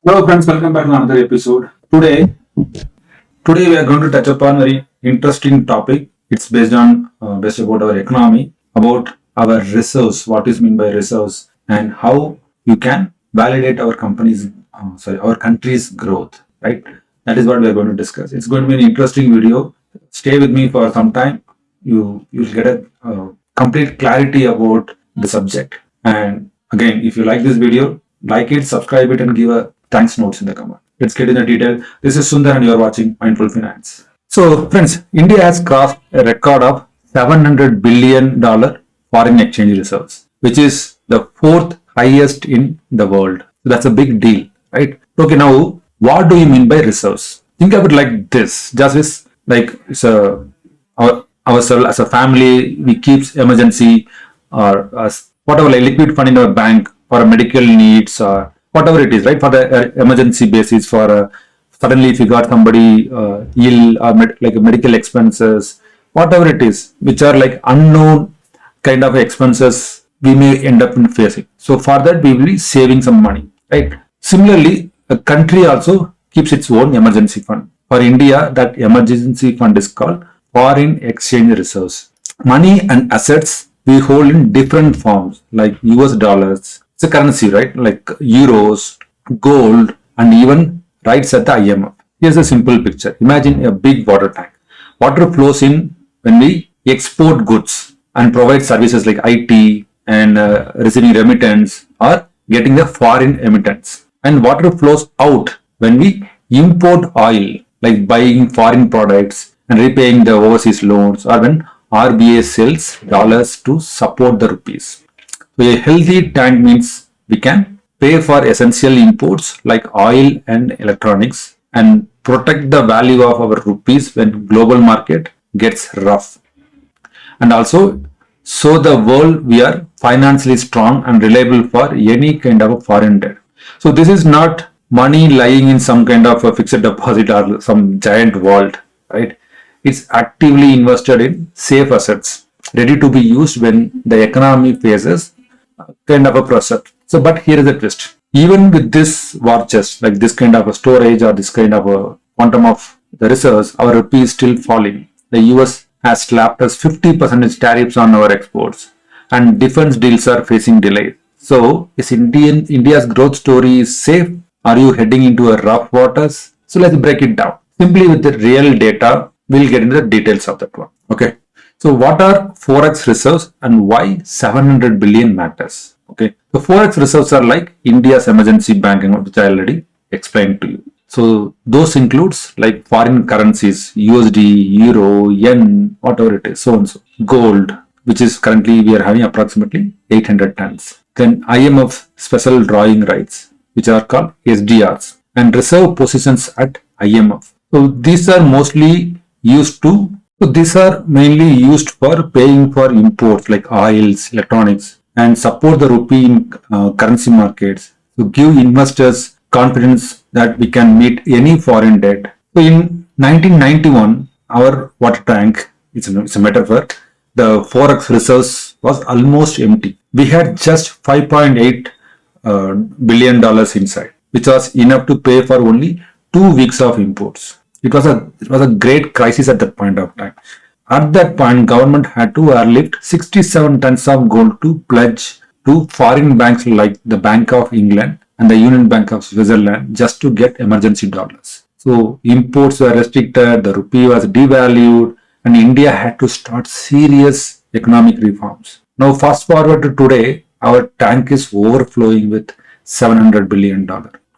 Hello friends, welcome back to another episode. Today we are going to touch upon very interesting topic. It's based about our economy, about our reserves, what is meant by reserves, and how you can validate our country's growth. Right? That is what we are going to discuss. It's going to be an interesting video. Stay with me for some time. You'll get a complete clarity about the subject. And again, if you like this video, like it, subscribe it, and give a thanks notes in the comment. Let's get in the detail. This is Sundar, and you are watching Mindful Finance. So, friends, India has crossed a record of $700 billion foreign exchange reserves, which is the fourth highest in the world. So that's a big deal, right? Okay, now what do you mean by reserves? Think of it like this: just as like it's a ourselves as a family, we keep emergency or as whatever like liquid fund in our bank for medical needs or whatever it is, right? For the emergency basis, for suddenly if you got somebody ill or like medical expenses, whatever it is, which are like unknown kind of expenses we may end up in facing. So for that, we will be saving some money, right? Similarly, a country also keeps its own emergency fund. For India, that emergency fund is called foreign exchange reserves. Money and assets we hold in different forms like US dollars. It's a currency, right? Like euros, gold, and even rights at the IMF. Here's a simple picture. Imagine a big water tank. Water flows in when we export goods and provide services like IT and receiving remittance or getting the foreign emittance. And water flows out when we import oil, like buying foreign products and repaying the overseas loans, or when RBA sells dollars to support the rupees. So a healthy tank means we can pay for essential imports like oil and electronics and protect the value of our rupees when global market gets rough. And also show the world we are financially strong and reliable for any kind of a foreign debt. So this is not money lying in some kind of a fixed deposit or some giant vault, right? It's actively invested in safe assets, ready to be used when the economy faces kind of a pressure. So, but here is the twist. Even with this war chest, like this kind of a storage or this kind of a quantum of the reserves, our rupee is still falling. The US has slapped us 50% tariffs on our exports, and defense deals are facing delays. So, is India's growth story is safe? Are you heading into a rough waters? So let's break it down. Simply with the real data, we'll get into the details of that one. Okay. So what are Forex reserves and why 700 billion matters? Okay. The Forex reserves are like India's emergency banking, which I already explained to you. So those includes like foreign currencies, USD, Euro, Yen, whatever it is, so and so. Gold, which is currently we are having approximately 800 tons. Then IMF special drawing rights, which are called SDRs, and reserve positions at IMF. So these are mainly used for paying for imports like oils, electronics, and support the rupee in currency markets to give investors confidence that we can meet any foreign debt. So in 1991, our water tank, it's a metaphor, the Forex reserves was almost empty. We had just $5.8 billion inside, which was enough to pay for only 2 weeks of imports. It was a great crisis at that point of time. At that point, government had to airlift 67 tons of gold to pledge to foreign banks like the Bank of England and the Union Bank of Switzerland just to get emergency dollars. So imports were restricted, the rupee was devalued, and India had to start serious economic reforms. Now fast forward to today, our tank is overflowing with $700 billion,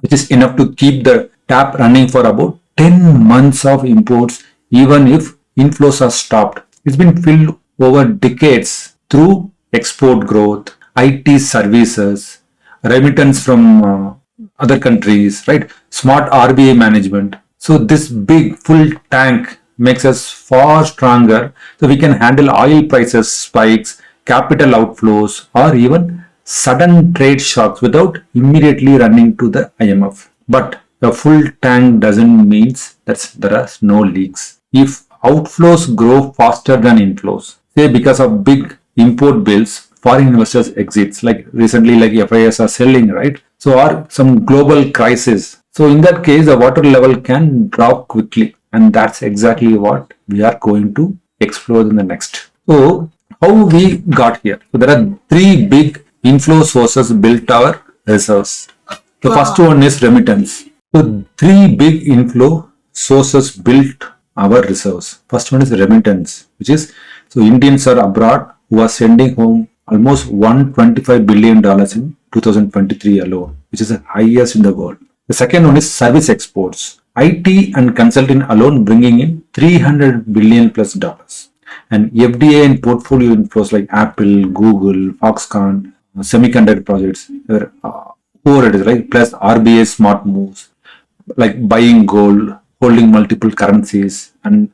which is enough to keep the tap running for about 10 months of imports, even if inflows are stopped. It's been filled over decades through export growth, IT services, remittance from other countries, right? Smart RBA management. So this big full tank makes us far stronger so we can handle oil prices spikes, capital outflows, or even sudden trade shocks without immediately running to the IMF. But a full tank doesn't mean that there are no leaks. If outflows grow faster than inflows, say because of big import bills, foreign investors exits, like recently like FIS are selling, right? So, or some global crisis. So, in that case, the water level can drop quickly, and that's exactly what we are going to explore in the next. So, how we got here? So, there are three big inflow sources built our reserves. The first one is remittance. So, three big inflow sources built our reserves. First one is remittance, which is so Indians are abroad who are sending home almost $125 billion in 2023 alone, which is the highest in the world. The second one is service exports. IT and consulting alone bringing in $300 billion plus dollars. And FDA and portfolio inflows like Apple, Google, Foxconn, semiconductor projects, whoever it is, right? Plus RBA smart moves like buying gold, holding multiple currencies, and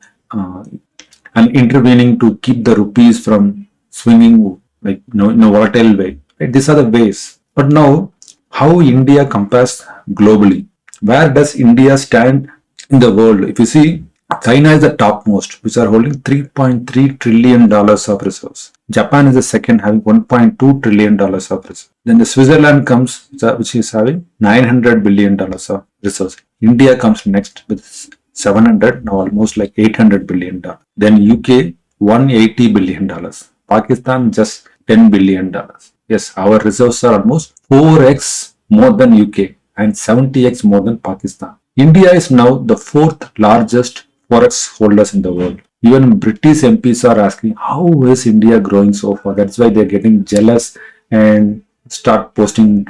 intervening to keep the rupees from swinging like in a volatile way. Right? These are the ways. But now, how India compares globally? Where does India stand in the world? If you see, China is the topmost, which are holding $3.3 trillion of reserves. Japan is the second, having $1.2 trillion of reserves. Then the Switzerland comes, which is having $900 billion of reserves. India comes next with 700, now almost like $800 billion. Then UK, $180 billion. Pakistan, just $10 billion. Yes, our reserves are almost 4x more than UK and 70x more than Pakistan. India is now the fourth largest Forex holders in the world. Even British MPs are asking, how is India growing so far? That's why they're getting jealous and start posting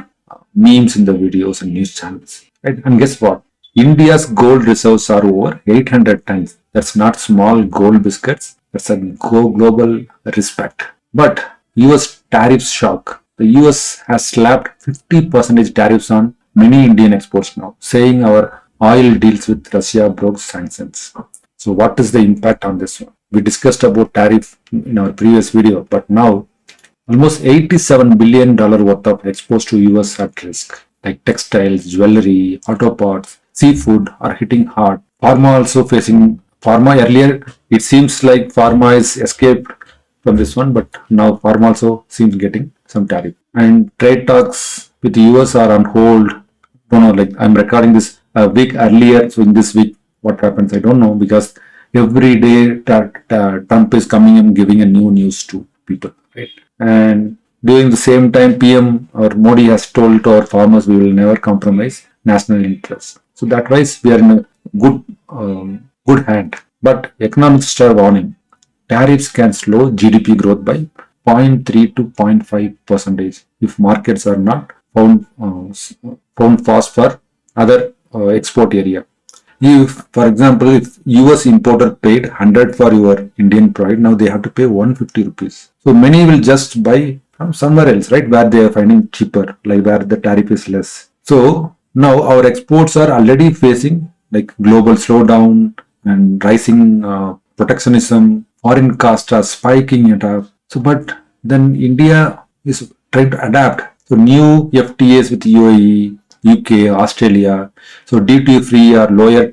memes in the videos and news channels. Right? And guess what? India's gold reserves are over 800 tons. That's not small gold biscuits. That's a global respect. But US tariffs shock. The US has slapped 50% tariffs on many Indian exports now, saying our oil deals with Russia broke sanctions. So what is the impact on this one? We discussed about tariff in our previous video, but now almost $87 billion worth of exports to US at risk, like textiles, jewelry, auto parts, seafood are hitting hard. Pharma also facing, pharma earlier, it seems like pharma is escaped from this one, but now pharma also seems getting some tariff. And trade talks with the US are on hold. Don't know, like I'm recording this a week earlier, so in this week, what happens, I don't know, because every day Trump is coming and giving a new news to people, right? And during the same time, PM or Modi has told to our farmers, we will never compromise national interests. So that wise, we are in a good hand. But economists are warning, tariffs can slow GDP growth by 0.3 to 0.5% if markets are not found fast for other export area. If, for example, if US importer paid 100 for your Indian product, now they have to pay 150 rupees. So many will just buy from somewhere else, right, where they are finding cheaper, like where the tariff is less. So now our exports are already facing like global slowdown and rising protectionism. Foreign costs are spiking it up. So, but then India is trying to adapt. So new FTAs with UAE, UK, Australia. So duty-free or lower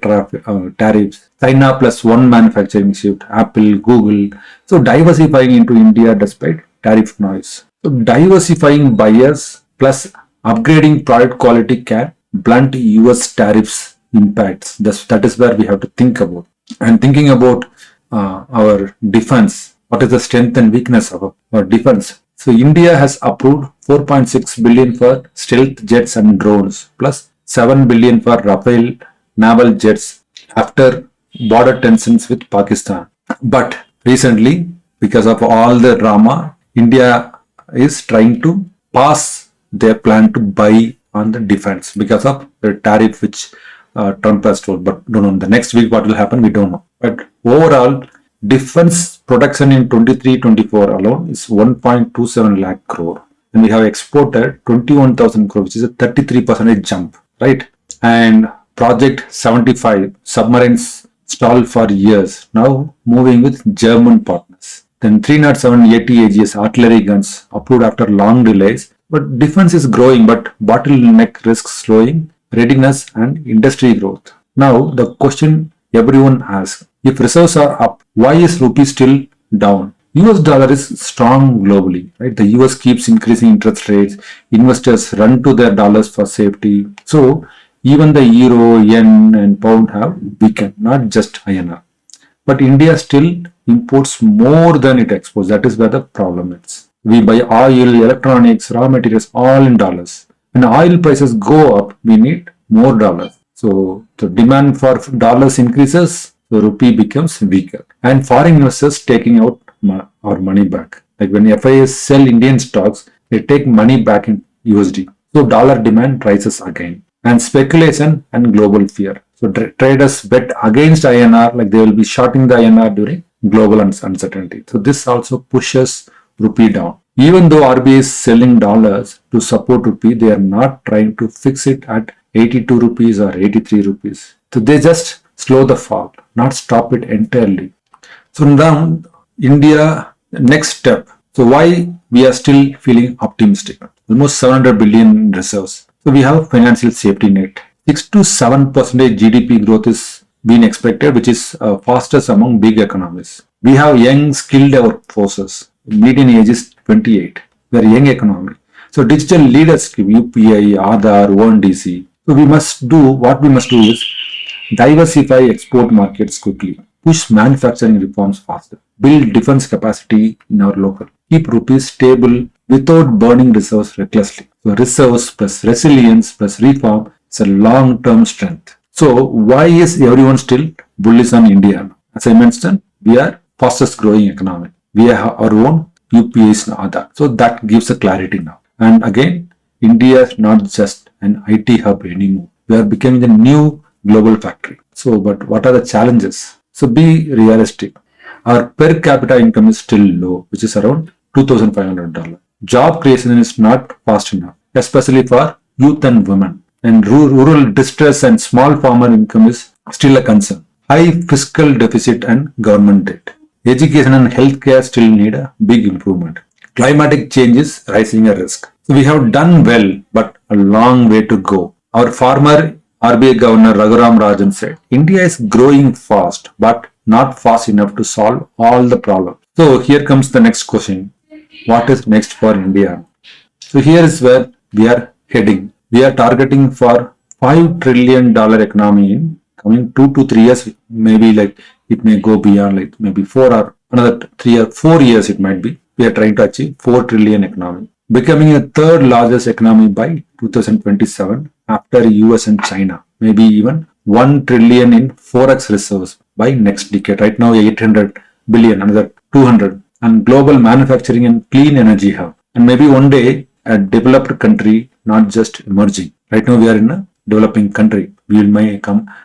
tariffs. China plus one manufacturing shift. Apple, Google. So diversifying into India despite tariff noise. So diversifying buyers plus upgrading product quality can blunt US tariffs impacts. That is where we have to think about. And thinking about our defense. What is the strength and weakness of our defense? So India has approved 4.6 billion for stealth jets and drones, plus 7 billion for Rafale naval jets after border tensions with Pakistan. But recently, because of all the drama, India is trying to pass their plan to buy on the defense because of the tariff which Trump has told. But don't know, the next week what will happen, we don't know. But overall, defense production in 23-24 alone is 1.27 lakh crore. And we have exported 21,000 crore, which is a 33% jump, right? And Project 75, submarines stalled for years, now moving with German partners. Then 307 AT-AGS artillery guns approved after long delays. But defense is growing, but bottleneck risks slowing readiness and industry growth. Now, the question everyone asks, if reserves are up, why is rupee still down? US dollar is strong globally, right? The US keeps increasing interest rates. Investors run to their dollars for safety. So even the euro, yen, and pound have weakened, not just INR. But India still imports more than it exports. That is where the problem is. We buy oil, electronics, raw materials, all in dollars. When oil prices go up, we need more dollars. So the demand for dollars increases, the rupee becomes weaker. And foreign investors taking out our money back. Like when FIs sell Indian stocks, they take money back in USD. So dollar demand rises again. And speculation and global fear. So traders bet against INR, like they will be shorting the INR during global uncertainty. So this also pushes rupee down. Even though RBI is selling dollars to support rupee, they are not trying to fix it at 82 rupees or 83 rupees. So they just slow the fall, not stop it entirely. So now India, next step. So why we are still feeling optimistic? Almost 700 billion in reserves. So we have financial safety net. 6 to 7% GDP growth is being expected, which is fastest among big economies. We have young skilled workforces. Median age is 28. We are a young economy. So digital leaders, UPI, Aadhaar, ONDC. So we must do, what we must do is diversify export markets quickly, push manufacturing reforms faster, build defense capacity in our local, keep rupees stable without burning reserves recklessly. So reserves plus resilience plus reform is a long-term strength. So why is everyone still bullish on India? As I mentioned, we are fastest growing economy. We have our own UPIs and Aadhaar. So that gives a clarity now. And again, India is not just an IT hub anymore. We are becoming a new global factory. So, but what are the challenges? So be realistic. Our per capita income is still low, which is around $2,500. Job creation is not fast enough, especially for youth and women. And rural distress and small farmer income is still a concern. High fiscal deficit and government debt. Education and healthcare still need a big improvement. Climatic change is rising a risk. So we have done well, but a long way to go. Our former RBI Governor Raghuram Rajan said, India is growing fast, but not fast enough to solve all the problems. So here comes the next question. What is next for India? So here is where we are heading. We are targeting for $5 trillion economy in coming 2 to 3 years. Maybe like it may go beyond like maybe 4 or another 3 or 4 years it might be. We are trying to achieve 4 trillion economy. Becoming a third largest economy by 2027 after US and China. Maybe even 1 trillion in Forex reserves by next decade. Right now 800 billion, another 200. And global manufacturing and clean energy hub. And maybe one day a developed country, not just emerging. Right now we are in a developing country. We may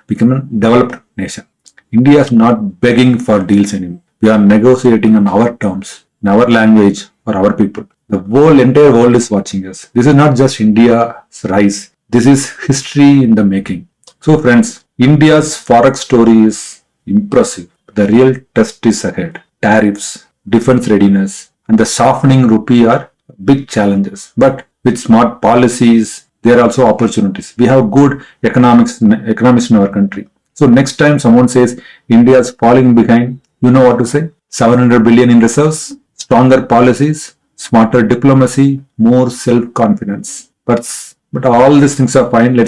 become a developed nation. India is not begging for deals anymore. We are negotiating on our terms, in our language, for our people. The entire world is watching us. This is not just India's rise. This is history in the making. So friends, India's Forex story is impressive. The real test is ahead. Tariffs, defense readiness, and the softening rupee are big challenges. But with smart policies, there are also opportunities. We have good economics in our country. So next time someone says India is falling behind, you know what to say? 700 billion in reserves, stronger policies, smarter diplomacy, more self-confidence. But all these things are fine.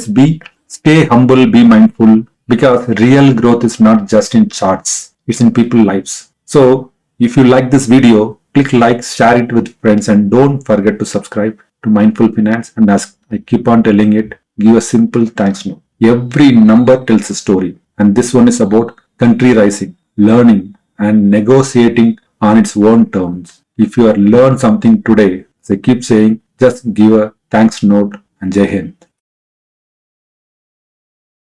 Stay humble, be mindful, because real growth is not just in charts. It's in people's lives. So if you like this video, click like, share it with friends, and don't forget to subscribe to Mindful Finance. And as I keep on telling it, give a simple thanks note. Every number tells a story. And this one is about country rising, learning, and negotiating on its own terms. If you have learned something today, as I keep saying, just give a thanks note and Jai Hind.